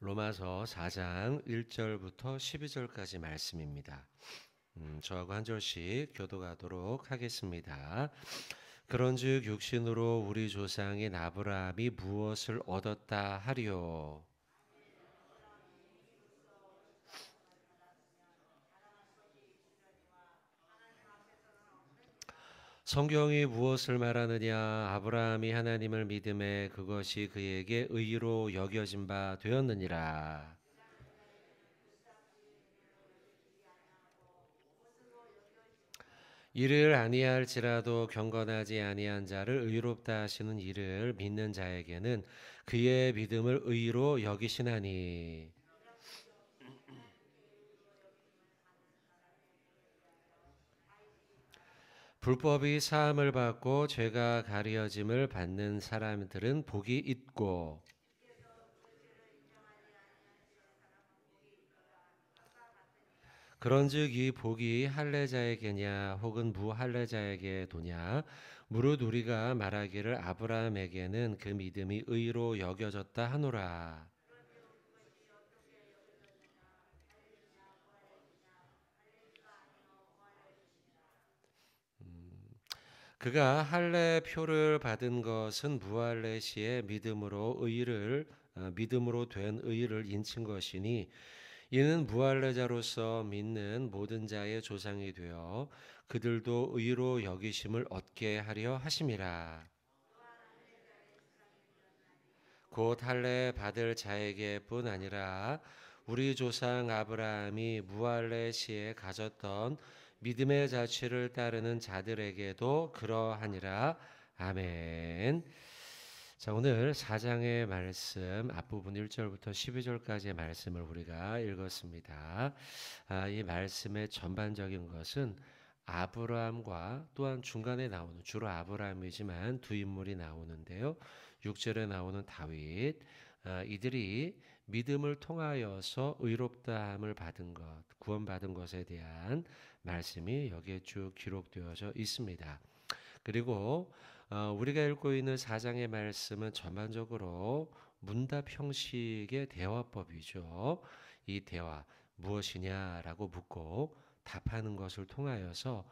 로마서 4장 1절부터 12절까지 말씀입니다. 저하고 한 절씩 교독하도록 하겠습니다. 그런즉 육신으로 우리 조상인 아브라함이 무엇을 얻었다 하리요? 성경이 무엇을 말하느냐? 아브라함이 하나님을 믿음에 그것이 그에게 의로 여겨진 바 되었느니라. 이를 아니할지라도 경건하지 아니한 자를 의롭다 하시는 이를 믿는 자에게는 그의 믿음을 의로 여기시나니. 불법이 사함을 받고 죄가 가려짐을 받는 사람들은 복이 있고, 그런즉 이 복이 할례자에게냐 혹은 무할례자에게 도냐? 무릇 우리가 말하기를 아브라함에게는 그 믿음이 의로 여겨졌다 하노라. 그가 할례 표를 받은 것은 무할례 시에 믿음으로 된 의를 인친 것이니, 이는 무할례자로서 믿는 모든 자의 조상이 되어 그들도 의로 여기심을 얻게 하려 하심이라. 곧 할례 받을 자에게뿐 아니라 우리 조상 아브라함이 무할례 시에 가졌던 믿음의 자취를 따르는 자들에게도 그러하니라. 아멘. 자, 오늘 4장의 말씀 앞부분 1절부터 12절까지의 말씀을 우리가 읽었습니다. 이 말씀의 전반적인 것은 아브라함과 또한 중간에 나오는, 주로 아브라함이지만 두 인물이 나오는데요. 6절에 나오는 다윗, 이들이 믿음을 통하여서 의롭다함을 받은 것, 구원받은 것에 대한 말씀이 여기에 쭉 기록되어져 있습니다. 그리고 우리가 읽고 있는 4장의 말씀은 전반적으로 문답 형식의 대화법이죠. 이 대화 무엇이냐라고 묻고 답하는 것을 통하여서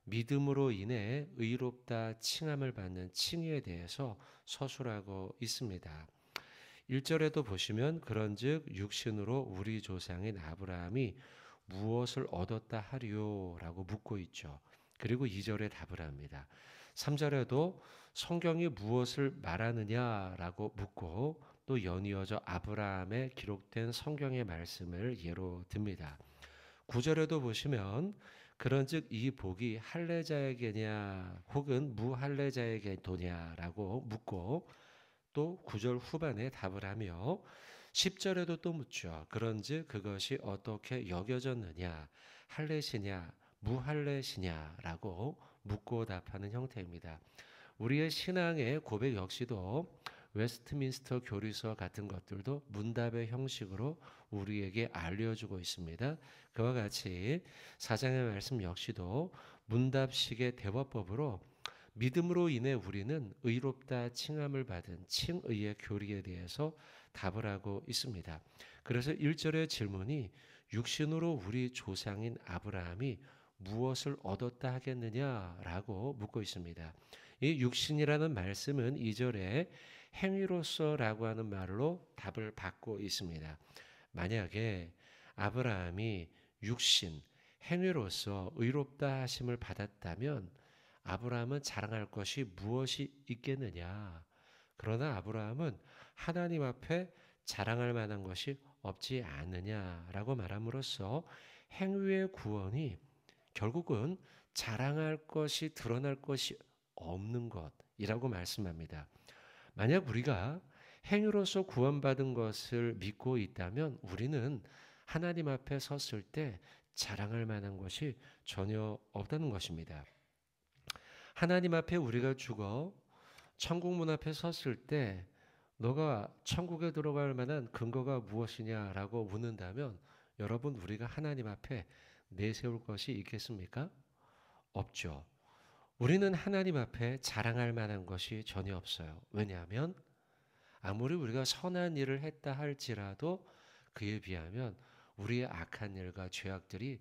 믿음으로 인해 의롭다 칭함을 받는 칭의에 대해서 서술하고 있습니다. 1절에도 보시면 그런즉 육신으로 우리 조상인 아브라함이 무엇을 얻었다 하리요라고 묻고 있죠. 그리고 2절에 답을 합니다. 3절에도 성경이 무엇을 말하느냐라고 묻고 또 연이어져 아브라함에 기록된 성경의 말씀을 예로 듭니다. 9절에도 보시면 그런즉 이 복이 할례자에게냐 혹은 무할례자에게 도냐라고 묻고 또 9절 후반에 답을 하며 10절에도 또 묻죠. 그런즉 그것이 어떻게 여겨졌느냐, 할례시냐 무할례시냐라고 묻고 답하는 형태입니다. 우리의 신앙의 고백 역시도 웨스트민스터 교리서 같은 것들도 문답의 형식으로 우리에게 알려주고 있습니다. 그와 같이 사장의 말씀 역시도 문답식의 대화법으로 믿음으로 인해 우리는 의롭다 칭함을 받은 칭의의 교리에 대해서 답을 하고 있습니다. 그래서 1절의 질문이 육신으로 우리 조상인 아브라함이 무엇을 얻었다 하겠느냐라고 묻고 있습니다. 이 육신이라는 말씀은 2절에 행위로서라고 하는 말로 답을 받고 있습니다. 만약에 아브라함이 육신, 행위로서 의롭다 하심을 받았다면 아브라함은 자랑할 것이 무엇이 있겠느냐? 그러나 아브라함은 하나님 앞에 자랑할 만한 것이 없지 않느냐라고 말함으로써 행위의 구원이 결국은 자랑할 것이 드러날 것이 없는 것이라고 말씀합니다. 만약 우리가 행위로서 구원받은 것을 믿고 있다면 우리는 하나님 앞에 섰을 때 자랑할 만한 것이 전혀 없다는 것입니다. 하나님 앞에 우리가 죽어 천국 문 앞에 섰을 때 너가 천국에 들어갈 만한 근거가 무엇이냐라고 묻는다면 여러분 우리가 하나님 앞에 내세울 것이 있겠습니까? 없죠. 우리는 하나님 앞에 자랑할 만한 것이 전혀 없어요. 왜냐하면 아무리 우리가 선한 일을 했다 할지라도 그에 비하면 우리의 악한 일과 죄악들이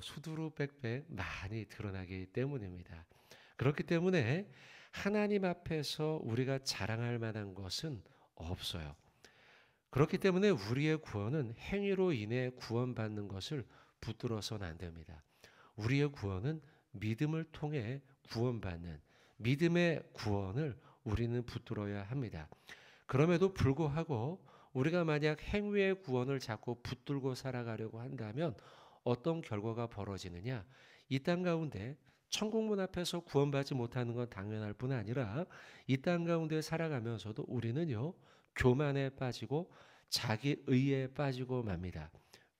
수두룩 빽빽 많이 드러나기 때문입니다. 그렇기 때문에 하나님 앞에서 우리가 자랑할 만한 것은 없어요. 그렇기 때문에 우리의 구원은 행위로 인해 구원받는 것을 붙들어서는 안 됩니다. 우리의 구원은 믿음을 통해 구원받는 믿음의 구원을 우리는 붙들어야 합니다. 그럼에도 불구하고 우리가 만약 행위의 구원을 자꾸 붙들고 살아가려고 한다면 어떤 결과가 벌어지느냐? 이 땅 가운데 천국문 앞에서 구원받지 못하는 건 당연할 뿐 아니라 이 땅 가운데 살아가면서도 우리는요, 교만에 빠지고 자기 의에 빠지고 맙니다.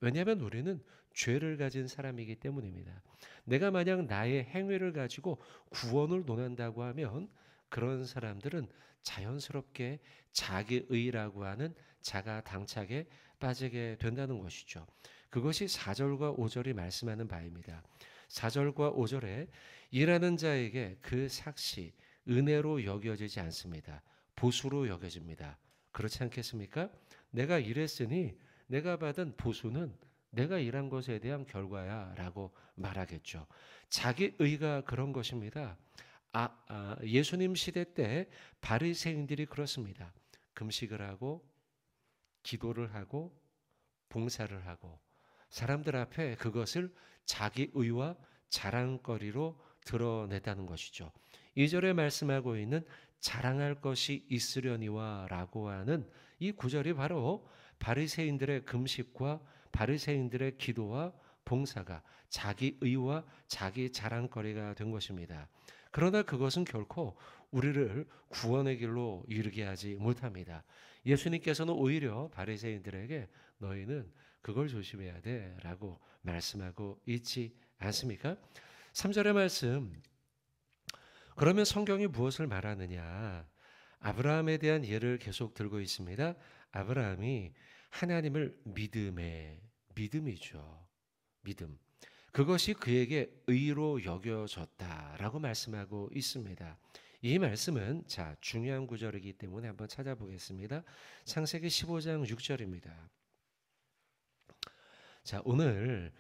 왜냐하면 우리는 죄를 가진 사람이기 때문입니다. 내가 만약 나의 행위를 가지고 구원을 논한다고 하면 그런 사람들은 자연스럽게 자기의라고 하는 자가 당착에 빠지게 된다는 것이죠. 그것이 4절과 5절이 말씀하는 바입니다. 4절과 5절에 일하는 자에게 그 삭시 은혜로 여겨지지 않습니다. 보수로 여겨집니다. 그렇지 않겠습니까? 내가 일했으니 내가 받은 보수는 내가 일한 것에 대한 결과야 라고 말하겠죠. 자기 의가 그런 것입니다. 예수님 시대 때 바리새인들이 그렇습니다. 금식을 하고 기도를 하고 봉사를 하고 사람들 앞에 그것을 자기 의와 자랑거리로 드러냈다는 것이죠. 2절에 말씀하고 있는 자랑할 것이 있으려니와 라고 하는 이 구절이 바로 바리새인들의 금식과 바리새인들의 기도와 봉사가 자기 의와 자기 자랑거리가 된 것입니다. 그러나 그것은 결코 우리를 구원의 길로 이르게 하지 못합니다. 예수님께서는 오히려 바리새인들에게 너희는 그걸 조심해야 돼라고 말씀하고 있지 않습니까? 3절의 말씀, 그러면 성경이 무엇을 말하느냐? 아브라함에 대한 예를 계속 들고 있습니다. 아브라함이 하나님을 믿음이죠. 믿음. 그것이 그에게 의로 여겨졌다라고 말씀하고 있습니다. 이 말씀은 중요한 구절이기 때문에 한번 찾아보겠습니다. 창세기 15장 6절입니다. 오늘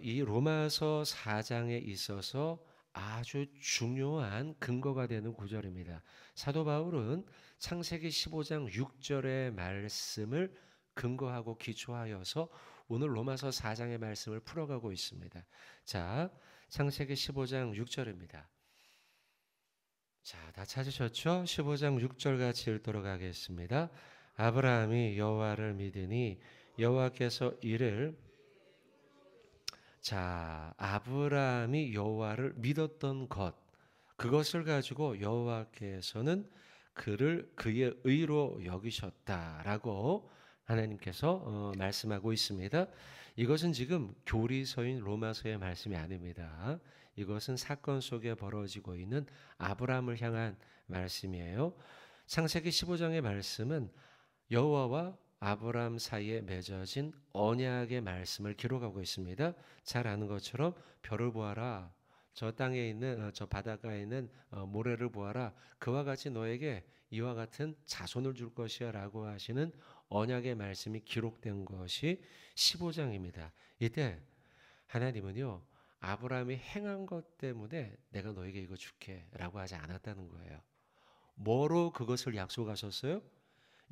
이 로마서 4장에 있어서 아주 중요한 근거가 되는 구절입니다. 사도 바울은 창세기 15장 6절의 말씀을 근거하고 기초하여서 오늘 로마서 4장의 말씀을 풀어가고 있습니다. 창세기 15장 6절입니다. 다 찾으셨죠? 15장 6절 같이 읽도록 하겠습니다. 아브라함이 여호와를 믿으니 여호와께서 이를 아브라함이 여호와를 믿었던 것, 그것을 가지고 여호와께서는 그를 그의 의로 여기셨다라고 하나님께서 말씀하고 있습니다. 이것은 지금 교리서인 로마서의 말씀이 아닙니다. 이것은 사건 속에 벌어지고 있는 아브라함을 향한 말씀이에요. 창세기 15장의 말씀은 여호와와 아브라함 사이에 맺어진 언약의 말씀을 기록하고 있습니다. 잘 아는 것처럼 별을 보아라, 저 땅에 있는 저 바닷가에 있는 모래를 보아라, 그와 같이 너에게 이와 같은 자손을 줄 것이야 라고 하시는 언약의 말씀이 기록된 것이 15장입니다. 이때 하나님은요, 아브라함이 행한 것 때문에 내가 너에게 이거 줄게 라고 하지 않았다는 거예요. 뭐로 그것을 약속하셨어요?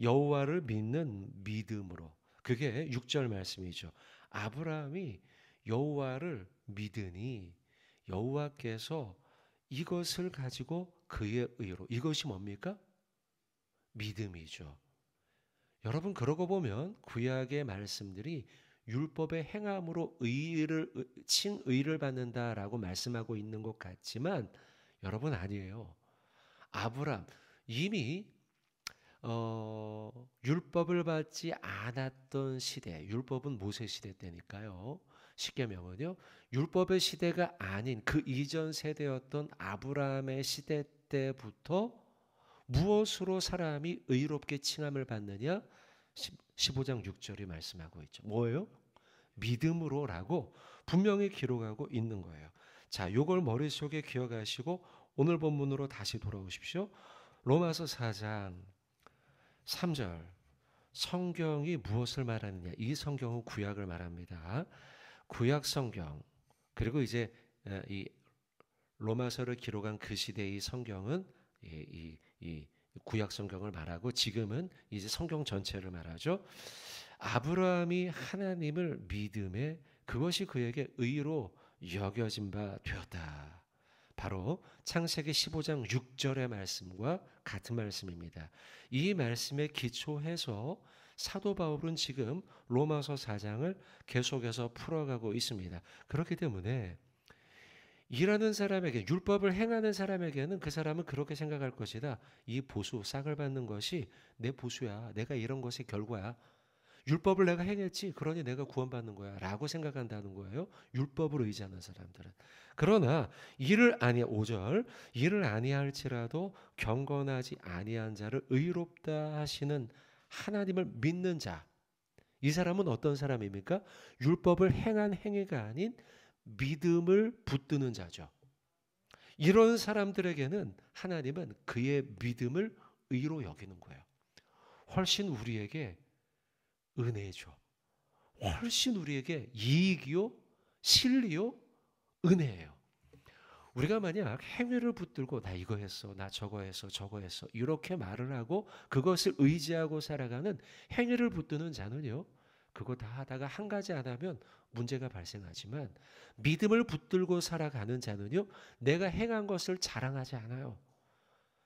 여호와를 믿는 믿음으로. 그게 6절 말씀이죠. 아브라함이 여호와를 믿으니 여호와께서 이것을 가지고 그의 의로, 이것이 뭡니까? 믿음이죠. 여러분, 그러고 보면 구약의 말씀들이 율법의 행함으로 칭의를 받는다라고 말씀하고 있는 것 같지만 여러분, 아니에요. 아브라함 이미 율법을 받지 않았던 시대, 율법은 모세 시대 때니까요. 십계명은요, 율법의 시대가 아닌 그 이전 세대였던 아브라함의 시대 때부터 무엇으로 사람이 의롭게 칭함을 받느냐? 15장 6절이 말씀하고 있죠. 뭐예요? 믿음으로라고 분명히 기록하고 있는 거예요. 요걸 머릿속에 기억하시고 오늘 본문으로 다시 돌아오십시오. 로마서 4장 3절. 성경이 무엇을 말하느냐? 이 성경은 구약을 말합니다. 구약 성경 그리고 이제 이 로마서를 기록한 그 시대의 성경은 이 구약 성경을 말하고 지금은 이제 성경 전체를 말하죠. 아브라함이 하나님을 믿음에 그것이 그에게 의로 여겨진 바 되었다. 바로 창세기 15장 6절의 말씀과 같은 말씀입니다. 이 말씀에 기초해서 사도 바울은 지금 로마서 4장을 계속해서 풀어가고 있습니다. 그렇기 때문에 일하는 사람에게 율법을 행하는 사람에게는 그 사람은 그렇게 생각할 것이다. 이 보수 싹을 받는 것이 내 보수야. 내가 이런 것의 결과야. 율법을 내가 행했지. 그러니 내가 구원받는 거야. 라고 생각한다는 거예요. 율법을 의지하는 사람들은. 그러나 5절 이를 아니할지라도 경건하지 아니한 자를 의롭다 하시는 하나님을 믿는 자. 이 사람은 어떤 사람입니까? 율법을 행한 행위가 아닌 믿음을 붙드는 자죠. 이런 사람들에게는 하나님은 그의 믿음을 의로 여기는 거예요. 훨씬 우리에게 은혜죠. 훨씬 우리에게 이익이요, 진리요, 은혜예요. 우리가 만약 행위를 붙들고 나 이거 했어, 나 저거 했어, 저거 했어 이렇게 말을 하고 그것을 의지하고 살아가는 행위를 붙드는 자는요. 그거 다 하다가 한 가지 안 하면 문제가 발생하지만 믿음을 붙들고 살아가는 자는요. 내가 행한 것을 자랑하지 않아요.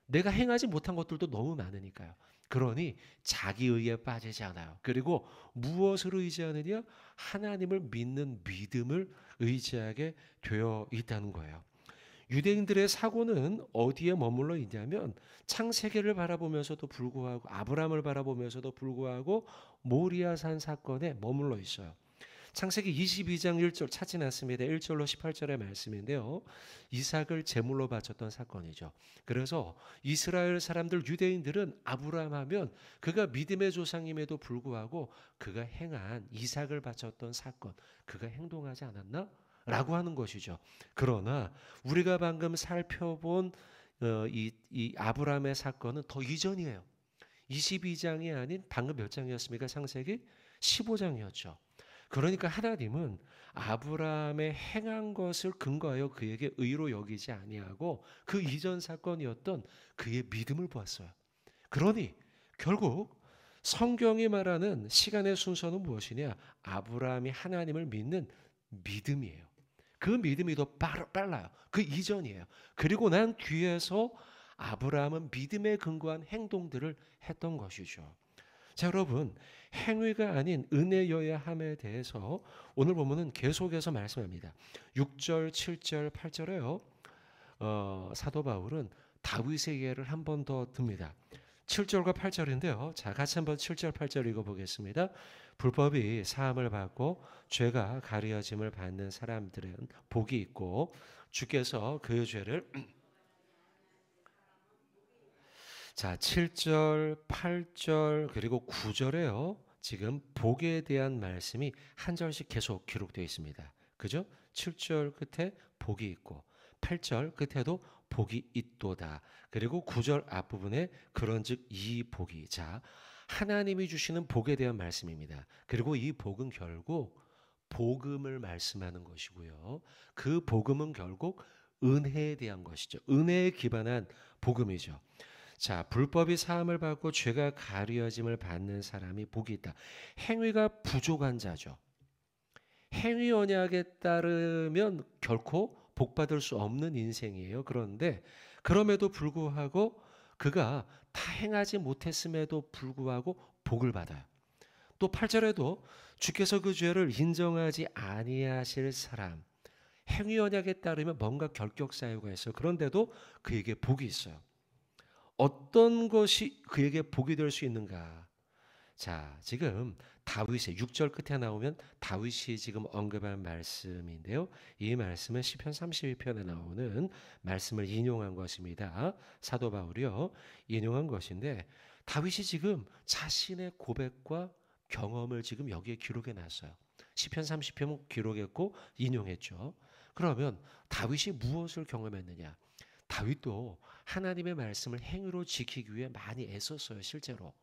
내가 행하지 못한 것들도 너무 많으니까요. 그러니 자기의에 빠지지 않아요. 그리고 무엇을 의지하느냐? 하나님을 믿는 믿음을 의지하게 되어 있다는 거예요. 유대인들의 사고는 어디에 머물러 있냐면 창세기를 바라보면서도 불구하고 아브라함을 바라보면서도 불구하고 모리아산 사건에 머물러 있어요. 창세기 22장 1절 찾지 않습니다. 1절로 18절의 말씀인데요. 이삭을 제물로 바쳤던 사건이죠. 그래서 이스라엘 사람들 유대인들은 아브라함 하면 그가 믿음의 조상임에도 불구하고 그가 행한 이삭을 바쳤던 사건, 그가 행동하지 않았나? 라고 하는 것이죠. 그러나 우리가 방금 살펴본 이 아브라함의 사건은 더 이전이에요. 22장이 아닌 방금 몇 장이었습니까? 창세기 15장이었죠. 그러니까 하나님은 아브라함의 행한 것을 근거하여 그에게 의로 여기지 아니하고 그 이전 사건이었던 그의 믿음을 보았어요. 그러니 결국 성경이 말하는 시간의 순서는 무엇이냐? 아브라함이 하나님을 믿는 믿음이에요. 그 믿음이 더 빨라요. 그 이전이에요. 그리고 난 뒤에서 아브라함은 믿음에 근거한 행동들을 했던 것이죠. 자, 여러분, 행위가 아닌 은혜여야 함에 대해서 오늘 보면은 계속해서 말씀합니다. 6절, 7절, 8절에요. 사도 바울은 다윗의 예를 한 번 더 듭니다. 7절과 8절인데요. 자, 같이 한번 7절, 8절 읽어보겠습니다. 불법이 사함을 받고 죄가 가려짐을 받는 사람들은 복이 있고 주께서 그 죄를 자, 7절, 8절 그리고 9절에요. 지금 복에 대한 말씀이 한 절씩 계속 기록되어 있습니다. 그죠? 7절 끝에 복이 있고 8절 끝에도 복이 있도다. 그리고 9절 앞부분에 그런즉 이 복이 자 하나님이 주시는 복에 대한 말씀입니다. 그리고 이 복은 결국 복음을 말씀하는 것이고요. 그 복음은 결국 은혜에 대한 것이죠. 은혜에 기반한 복음이죠. 자, 불법이 사함을 받고 죄가 가려짐을 받는 사람이 복이 있다. 행위가 부족한 자죠. 행위 언약에 따르면 결코 복받을 수 없는 인생이에요. 그런데 그럼에도 불구하고 그가 다 행하지 못했음에도 불구하고 복을 받아요. 또 8절에도 주께서 그 죄를 인정하지 아니하실 사람 행위 언약에 따르면 뭔가 결격 사유가 있어요. 그런데도 그에게 복이 있어요. 어떤 것이 그에게 복이 될 수 있는가? 자, 지금 다윗의 6절 끝에 나오면 다윗이 지금 언급한 말씀인데요. 이 말씀은 시편 32편에 나오는 말씀을 인용한 것입니다. 사도 바울이요. 인용한 것인데 다윗이 지금 자신의 고백과 경험을 지금 여기에 기록해 놨어요. 시편 30편 기록했고 인용했죠. 그러면 다윗이 무엇을 경험했느냐? 다윗도 하나님의 말씀을 행위로 지키기 위해 많이 애썼어요. 실제로.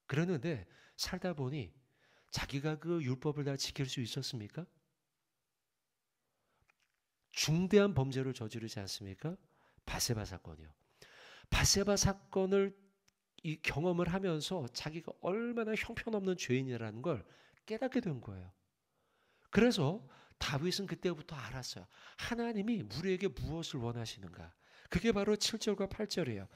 그러는데 살다 보니 자기가 그 율법을 다 지킬 수 있었습니까? 중대한 범죄를 저지르지 않습니까? 바세바 사건이요. 바세바 사건을 이 경험을 하면서 자기가 얼마나 형편없는 죄인이라는 걸 깨닫게 된 거예요. 그래서 다윗은 그때부터 알았어요. 하나님이 우리에게 무엇을 원하시는가? 그게 바로 7절과 8절이에요.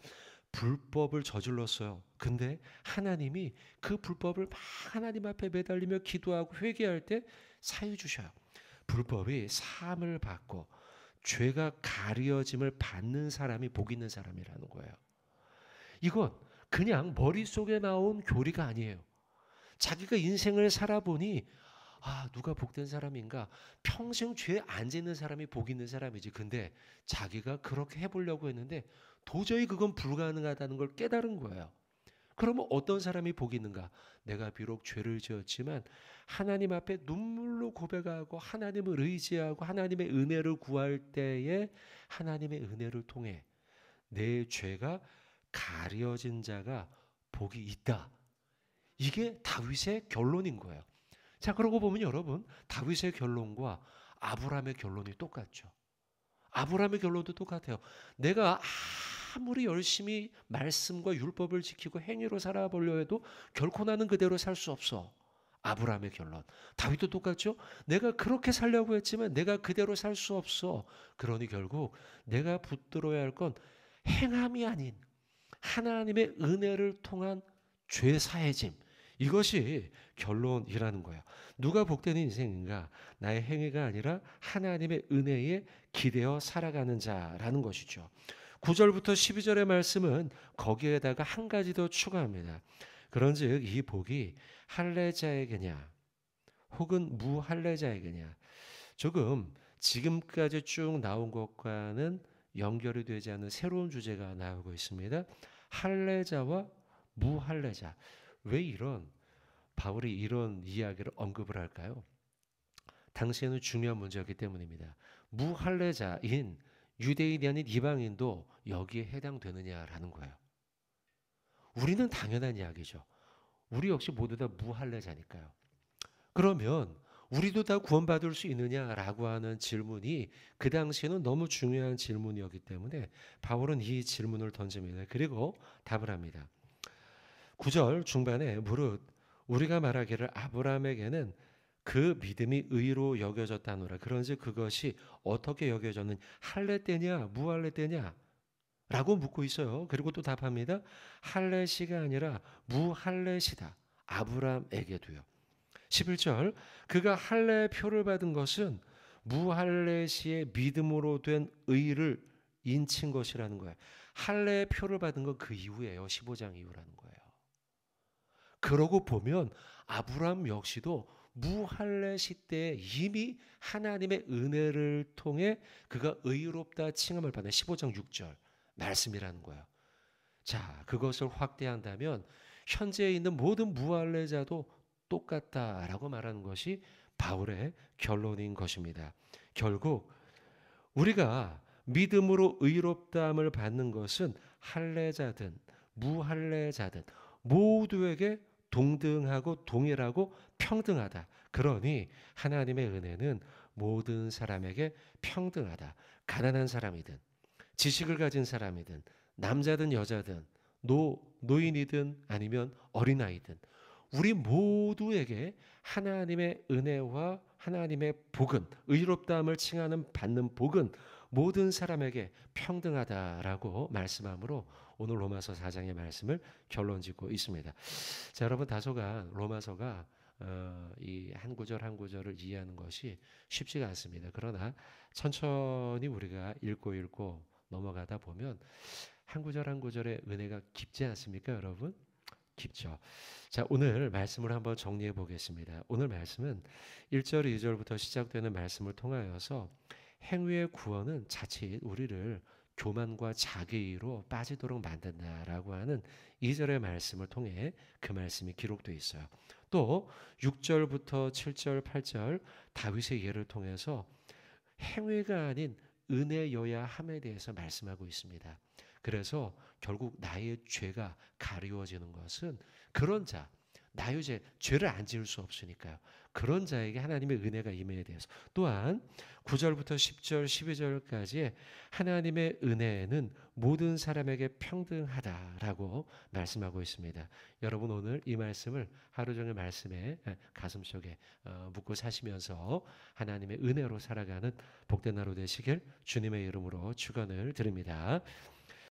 불법을 저질렀어요. 근데 하나님이 그 불법을 막 하나님 앞에 매달리며 기도하고 회개할 때 사유 주셔요. 불법이 사함을 받고 죄가 가려짐을 받는 사람이 복 있는 사람이라는 거예요. 이건 그냥 머릿속에 나온 교리가 아니에요. 자기가 인생을 살아보니 누가 복된 사람인가? 평생 죄 안 짓는 사람이 복 있는 사람이지. 근데 자기가 그렇게 해보려고 했는데 도저히 그건 불가능하다는 걸 깨달은 거예요. 그러면 어떤 사람이 복이 있는가? 내가 비록 죄를 지었지만 하나님 앞에 눈물로 고백하고 하나님을 의지하고 하나님의 은혜를 구할 때에 하나님의 은혜를 통해 내 죄가 가려진 자가 복이 있다. 이게 다윗의 결론인 거예요. 자, 그러고 보면 여러분, 다윗의 결론과 아브라함의 결론이 똑같죠. 아브라함의 결론도 똑같아요. 내가 아무리 열심히 말씀과 율법을 지키고 행위로 살아보려 해도 결코 나는 그대로 살 수 없어. 아브라함의 결론. 다윗도 똑같죠. 내가 그렇게 살려고 했지만 내가 그대로 살 수 없어. 그러니 결국 내가 붙들어야 할 건 행함이 아닌 하나님의 은혜를 통한 죄 사해짐. 이것이 결론이라는 거예요. 누가 복된 인생인가? 나의 행위가 아니라 하나님의 은혜에 기대어 살아가는 자라는 것이죠. 9절부터 12절의 말씀은 거기에다가 한 가지 더 추가합니다. 그런즉 이 복이 할례자에게냐 혹은 무할례자에게냐, 조금 지금까지 쭉 나온 것과는 연결이 되지 않는 새로운 주제가 나오고 있습니다. 할례자와 무할례자. 왜 바울이 이런 이야기를 언급을 할까요? 당시에는 중요한 문제였기 때문입니다. 무할례자인 유대인이 아닌 이방인도 여기에 해당되느냐라는 거예요. 우리는 당연한 이야기죠. 우리 역시 모두 다 무할례자니까요. 그러면 우리도 다 구원받을 수 있느냐라고 하는 질문이 그 당시에는 너무 중요한 질문이었기 때문에 바울은 이 질문을 던집니다. 그리고 답을 합니다. 9절 중반에 무릇 우리가 말하기를 아브라함에게는 그 믿음이 의로 여겨졌다노라. 그런지 그것이 어떻게 여겨졌느냐? 할례 때냐 무할례 때냐? 라고 묻고 있어요. 그리고 또 답합니다. 할례시가 아니라 무할례시다. 아브라함에게도요. 11절 그가 할례 표를 받은 것은 무할례시의 믿음으로 된 의를 인친 것이라는 거예요. 할례 표를 받은 건 그 이후예요. 15장 이후라는 거예요. 그러고 보면 아브라함 역시도 무할례 시대에 이미 하나님의 은혜를 통해 그가 의롭다 칭함을 받는 15장 6절 말씀이라는 거예요. 자, 그것을 확대한다면 현재에 있는 모든 무할례자도 똑같다라고 말하는 것이 바울의 결론인 것입니다. 결국 우리가 믿음으로 의롭다함을 받는 것은 할례자든 무할례자든 모두에게 동등하고 동일하고 평등하다. 그러니 하나님의 은혜는 모든 사람에게 평등하다. 가난한 사람이든 지식을 가진 사람이든 남자든 여자든 노인이든 아니면 어린아이든 우리 모두에게 하나님의 은혜와 하나님의 복은, 의롭다함을 칭하는 받는 복은 모든 사람에게 평등하다라고 말씀하므로 오늘 로마서 4장의 말씀을 결론 짓고 있습니다. 자, 여러분, 다소간 로마서가 이 한 구절 한 구절을 이해하는 것이 쉽지가 않습니다. 그러나 천천히 우리가 읽고 넘어가다 보면 한 구절 한 구절의 은혜가 깊지 않습니까, 여러분? 깊죠. 자, 오늘 말씀을 한번 정리해 보겠습니다. 오늘 말씀은 1절, 2절부터 시작되는 말씀을 통하여서 행위의 구원은 자칫 우리를 교만과 자기의로 빠지도록 만든다라고 하는 2절의 말씀을 통해 그 말씀이 기록되어 있어요. 또 6절부터 7절, 8절 다윗의 예를 통해서 행위가 아닌 은혜여야 함에 대해서 말씀하고 있습니다. 그래서 결국 나의 죄가 가리워지는 것은 그런 자, 나의 죄를 안 지을 수 없으니까요. 그런 자에게 하나님의 은혜가 임해야 돼서 또한 9절부터 10절, 12절까지의 하나님의 은혜는 모든 사람에게 평등하다라고 말씀하고 있습니다. 여러분 오늘 이 말씀을 하루 종일 말씀에 가슴속에 묻고 사시면서 하나님의 은혜로 살아가는 복된 하루 되시길 주님의 이름으로 축원을 드립니다.